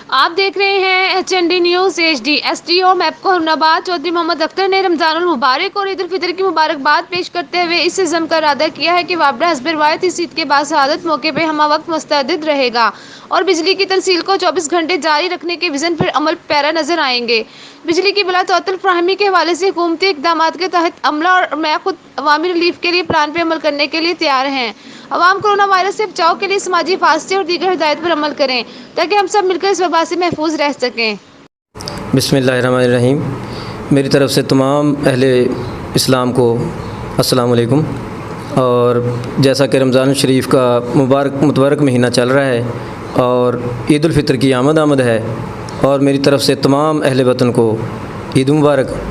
आप देख रहे हैं HND न्यूज़ HD। SDO मैपको हुरनाबाद चौधरी मोहम्मद अख्तर ने रमज़ानुल मुबारक और ईद उल फितर की मुबारकबाद पेश करते हुए इस इज़्म का इरादा किया है कि वापडा हस्ब रिवायत इस ईद के बाद शहादत मौके पर हमा वक्त मुस्तैद रहेगा और बिजली की तरसील को 24 घंटे जारी रखने के विज़न पर अमल पैरा नजर आएंगे। बिजली की बिलातअतल फ्राहमी के हवाले से हुकूमती इक़दाम के तहत अमला और मैं खुद अवामी रिलीफ के लिए प्लान पर अमल करने के लिए तैयार हैं। अवाम कोरोना वायरस से बचाव के लिए समाजी फासले और दीगर हिदायत पर अमल करें ताकि हम सब मिलकर इस वबा से महफूज रह सकें। बिस्मिल्लाहिर्रहमानिर्रहीम। मेरी तरफ़ से तमाम अहले इस्लाम को अस्सलाम वालेकुम। और जैसा कि रमज़ान शरीफ का मुबारक महीना चल रहा है और ईद उल फितर की आमद है और मेरी तरफ़ से तमाम अहले वतन को ईद मुबारक।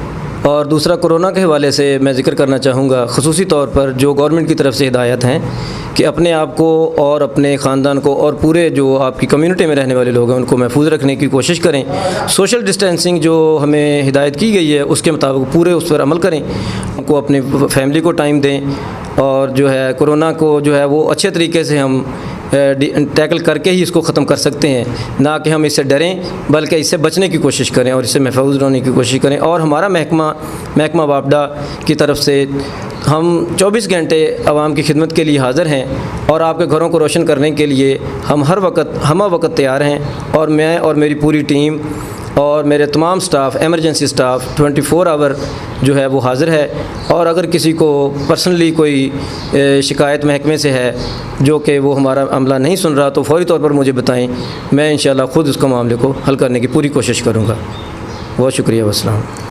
और दूसरा, कोरोना के हवाले से मैं ज़िक्र करना चाहूँगा ख़ुसूसी तौर पर जो गवर्नमेंट की तरफ से हिदायत हैं कि अपने आप को और अपने ख़ानदान को और पूरे जो आपकी कम्युनिटी में रहने वाले लोग हैं उनको महफूज रखने की कोशिश करें। सोशल डिस्टेंसिंग जो हमें हिदायत की गई है उसके मुताबिक पूरे उस पर अमल करें, उनको अपनी फैमिली को टाइम दें और जो है कोरोना को जो है वो अच्छे तरीके से हम टैकल करके ही इसको ख़त्म कर सकते हैं, ना कि हम इससे डरें बल्कि इससे बचने की कोशिश करें और इससे महफूज रहने की कोशिश करें। और हमारा महकमा वापडा की तरफ से हम 24 घंटे आवाम की खिदमत के लिए हाज़िर हैं और आपके घरों को रोशन करने के लिए हम हर वक्त तैयार हैं। और मैं और मेरी पूरी टीम और मेरे तमाम स्टाफ, एमरजेंसी स्टाफ 24 आवर जो है वो हाज़िर है। और अगर किसी को पर्सनली कोई शिकायत महकमे से है जो कि वो हमारा अमला नहीं सुन रहा तो फ़ौरी तौर पर मुझे बताएं, मैं इंशाल्लाह ख़ुद उसको मामले को हल करने की पूरी कोशिश करूँगा। बहुत शुक्रिया। वस्सलाम।